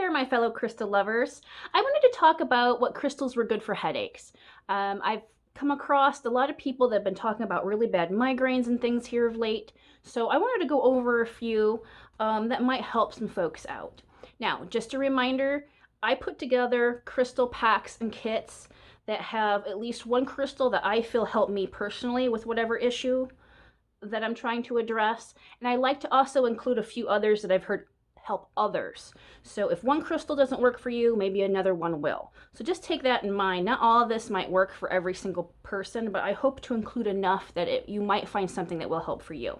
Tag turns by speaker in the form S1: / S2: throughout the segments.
S1: there, my fellow crystal lovers. I wanted to talk about what crystals were good for headaches. I've come across a lot of people that have been talking about really bad migraines and things here of late, so I wanted to go over a few that might help some folks out. Now, just a reminder, I put together crystal packs and kits that have at least one crystal that I feel helped me personally with whatever issue that I'm trying to address, and I like to also include a few others that I've heard help others. So if one crystal doesn't work for you, maybe another one will. So just take that in mind. Not all of this might work for every single person, but I hope to include enough that you might find something that will help for you.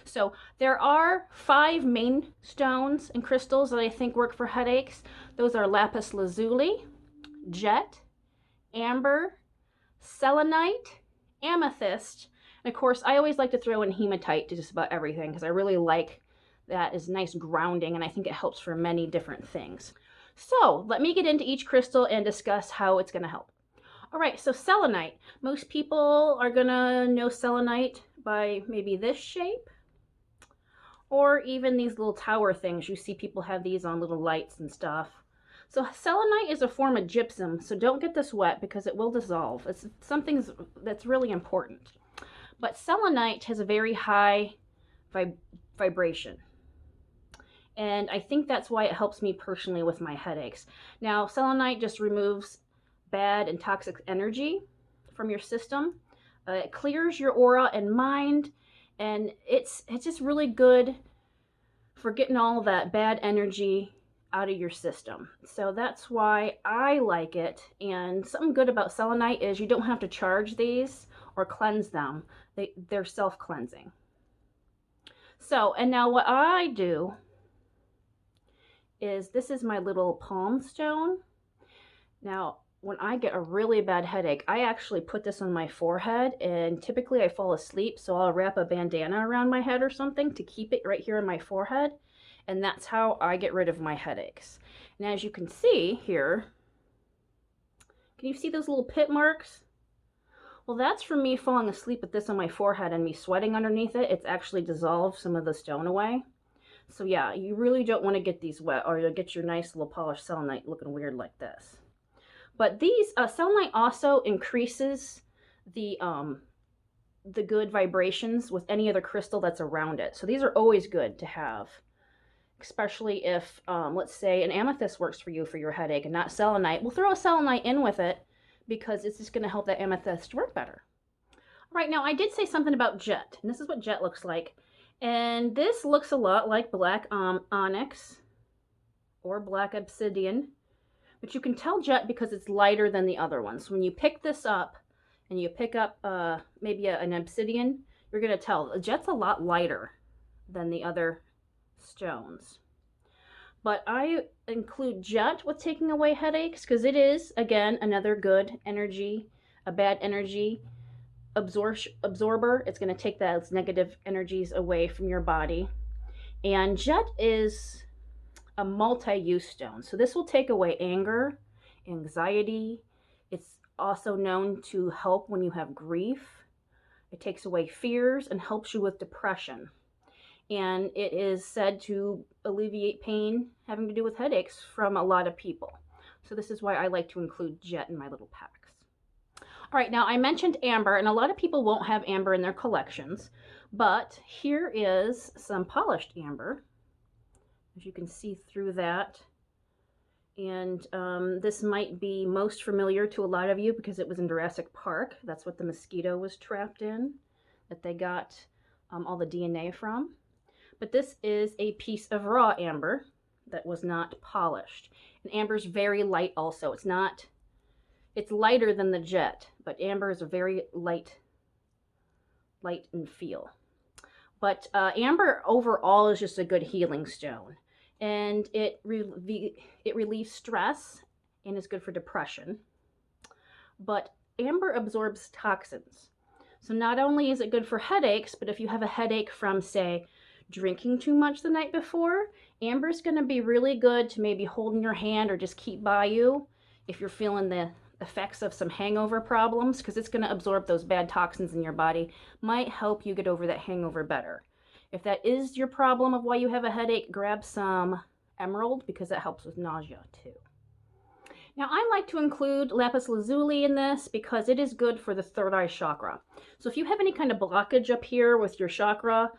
S1: So there are 5 main stones and crystals that I think work for headaches. Those are Lapis Lazuli, Jet, Amber, Selenite, Amethyst, and of course I always like to throw in Hematite to just about everything because I really like that is nice grounding, and I think it helps for many different things. So let me get into each crystal and discuss how it's going to help. All right, so selenite. Most people are going to know selenite by maybe this shape, or even these little tower things. You see people have these on little lights and stuff. So selenite is a form of gypsum, so don't get this wet because it will dissolve. It's something that's really important. But selenite has a very high vibration. And I think that's why it helps me personally with my headaches. Now, selenite just removes bad and toxic energy from your system. It clears your aura and mind, and it's just really good for getting all that bad energy out of your system. So that's why I like it. And something good about selenite is you don't have to charge these or cleanse them. They're self-cleansing. So, and now what I do is, this is my little palm stone. Now, when I get a really bad headache, I actually put this on my forehead, and typically I fall asleep, so I'll wrap a bandana around my head or something to keep it right here on my forehead, and that's how I get rid of my headaches. And as you can see here, can you see those little pit marks? Well, that's from me falling asleep with this on my forehead and me sweating underneath it. It's actually dissolved some of the stone away. So yeah, you really don't want to get these wet, or you'll get your nice little polished selenite looking weird like this. But these selenite also increases the good vibrations with any other crystal that's around it. So these are always good to have, especially if let's say an amethyst works for you for your headache and not selenite. We'll throw a selenite in with it because it's just going to help that amethyst work better. All right, now I did say something about jet, and this is what jet looks like. And this looks a lot like black onyx or black obsidian, but you can tell jet because it's lighter than the other ones. So when you pick this up and you pick up maybe an obsidian, you're going to tell jet's a lot lighter than the other stones. But I include jet with taking away headaches because it is, again, another good energy, a bad energy absorber. It's going to take those negative energies away from your body. And jet is a multi-use stone. So this will take away anger, anxiety. It's also known to help when you have grief. It takes away fears and helps you with depression. And it is said to alleviate pain having to do with headaches from a lot of people. So this is why I like to include jet in my little packs. All right, now I mentioned amber, and a lot of people won't have amber in their collections, but here is some polished amber. As you can see through that. And this might be most familiar to a lot of you because it was in Jurassic Park. That's what the mosquito was trapped in, that they got all the DNA from. But this is a piece of raw amber that was not polished. And amber's very light also. It's lighter than the jet, but amber is a very light in feel. But amber overall is just a good healing stone. And it relieves stress and is good for depression. But amber absorbs toxins. So not only is it good for headaches, but if you have a headache from, say, drinking too much the night before, amber is going to be really good to maybe hold in your hand or just keep by you if you're feeling the effects of some hangover problems, because it's going to absorb those bad toxins in your body. Might help you get over that hangover better. If that is your problem of why you have a headache, grab some emerald because that helps with nausea too. Now I like to include Lapis Lazuli in this because it is good for the third eye chakra. So if you have any kind of blockage up here with your chakra,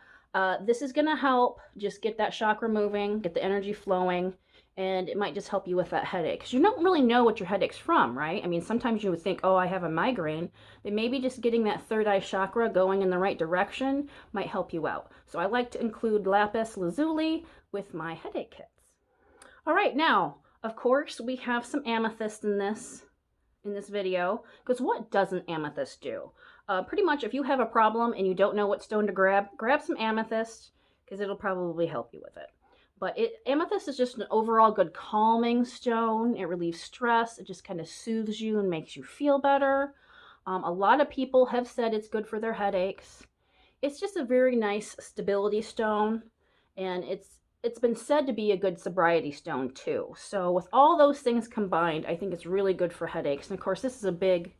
S1: this is going to help just get that chakra moving, get the energy flowing, and it might just help you with that headache. Because you don't really know what your headache's from, right? I mean, sometimes you would think, oh, I have a migraine, but maybe just getting that third eye chakra going in the right direction might help you out. So I like to include Lapis Lazuli with my headache kits. All right, now, of course, we have some amethyst in this video, because what doesn't amethyst do? Pretty much if you have a problem and you don't know what stone to grab some amethyst, because it'll probably help you with it. But amethyst is just an overall good calming stone. It relieves stress. It just kind of soothes you and makes you feel better. A lot of people have said it's good for their headaches. It's just a very nice stability stone, and it's been said to be a good sobriety stone too. So with all those things combined, I think it's really good for headaches. And of course, this is a big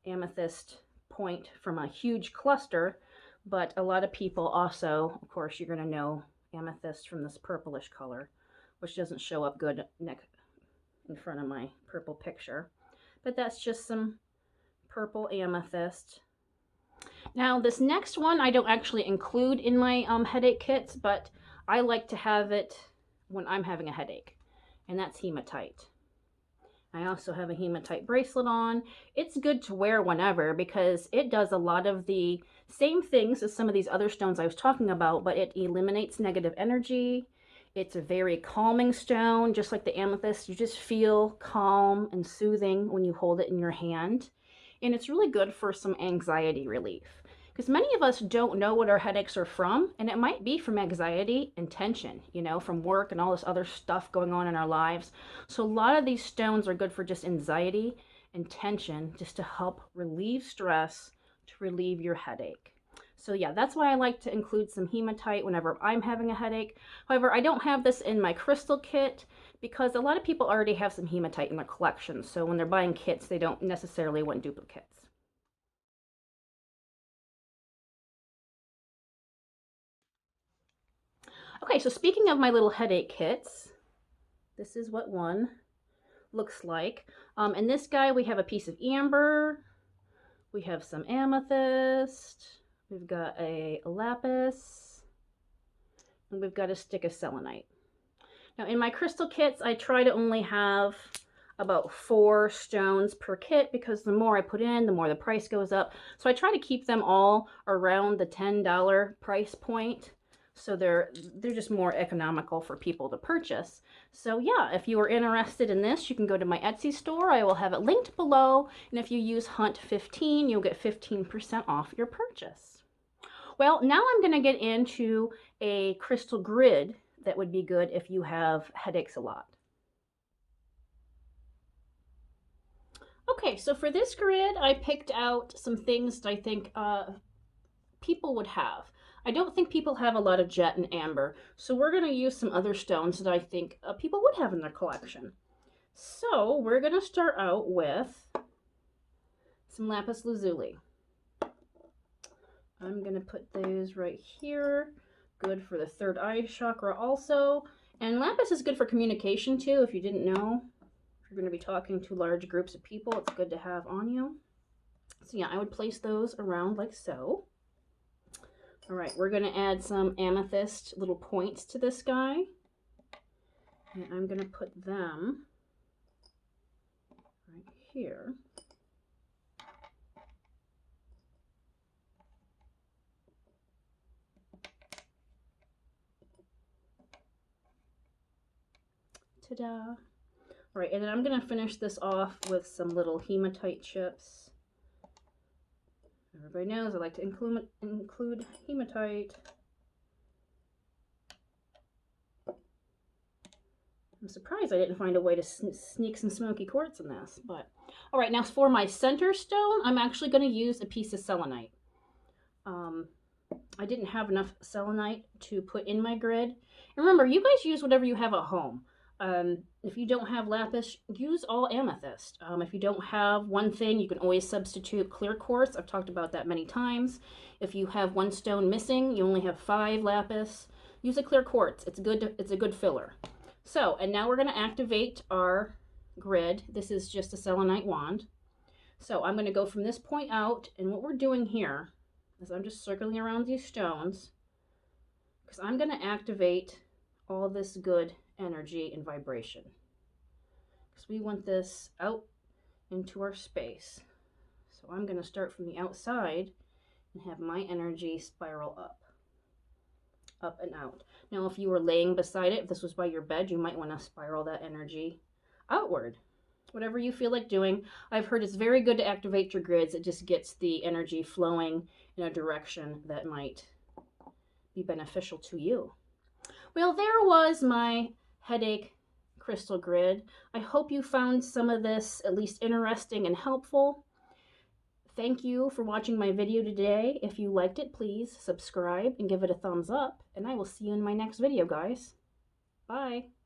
S1: amethyst point from a huge cluster, but a lot of people also, of course, you're going to know amethyst from this purplish color, which doesn't show up good in front of my purple picture. But that's just some purple amethyst. Now, this next one I don't actually include in my headache kits, but I like to have it when I'm having a headache, and that's hematite. I also have a hematite bracelet on. It's good to wear whenever because it does a lot of the same things as some of these other stones I was talking about, but it eliminates negative energy. It's a very calming stone, just like the amethyst. You just feel calm and soothing when you hold it in your hand. And it's really good for some anxiety relief. Because many of us don't know what our headaches are from, and it might be from anxiety and tension, you know, from work and all this other stuff going on in our lives. So a lot of these stones are good for just anxiety and tension, just to help relieve stress, to relieve your headache. So yeah, that's why I like to include some hematite whenever I'm having a headache. However, I don't have this in my crystal kit because a lot of people already have some hematite in their collection. So when they're buying kits, they don't necessarily want duplicates. Okay, so speaking of my little headache kits, this is what one looks like. In this guy, we have a piece of amber, we have some amethyst, we've got a lapis, and we've got a stick of selenite. Now, in my crystal kits, I try to only have about 4 stones per kit because the more I put in, the more the price goes up. So I try to keep them all around the $10 price point. So they're just more economical for people to purchase. So yeah, if you are interested in this, you can go to my Etsy store. I will have it linked below. And if you use Hunt15, you'll get 15% off your purchase. Well, now I'm going to get into a crystal grid that would be good if you have headaches a lot. Okay, so for this grid, I picked out some things that I think people would have. I don't think people have a lot of jet and amber, so we're going to use some other stones that I think people would have in their collection. So we're going to start out with some Lapis Lazuli. I'm going to put those right here. Good for the third eye chakra also. And Lapis is good for communication too, if you didn't know. If you're going to be talking to large groups of people, it's good to have on you. So yeah, I would place those around like so. All right, we're going to add some amethyst little points to this guy. And I'm going to put them right here. Ta-da. All right, and then I'm going to finish this off with some little hematite chips. Everybody knows I like to include hematite. I'm surprised I didn't find a way to sneak some smoky quartz in this. But all right, now for my center stone, I'm actually going to use a piece of selenite. I didn't have enough selenite to put in my grid. And remember, you guys use whatever you have at home. If you don't have lapis, use all amethyst. If you don't have one thing, you can always substitute clear quartz. I've talked about that many times. If you have one stone missing, you only have 5 lapis. Use a clear quartz. It's a good filler. So, and now we're going to activate our grid. This is just a Selenite Wand. So I'm going to go from this point out, and what we're doing here is I'm just circling around these stones because I'm going to activate all this good energy and vibration. Because we want this out into our space. So I'm going to start from the outside and have my energy spiral up and out. Now, if you were laying beside it, if this was by your bed, you might want to spiral that energy outward. Whatever you feel like doing. I've heard it's very good to activate your grids. It just gets the energy flowing in a direction that might be beneficial to you. Well, there was my headache crystal grid. I hope you found some of this at least interesting and helpful. Thank you for watching my video today. If you liked it, please subscribe and give it a thumbs up, and I will see you in my next video, guys. Bye.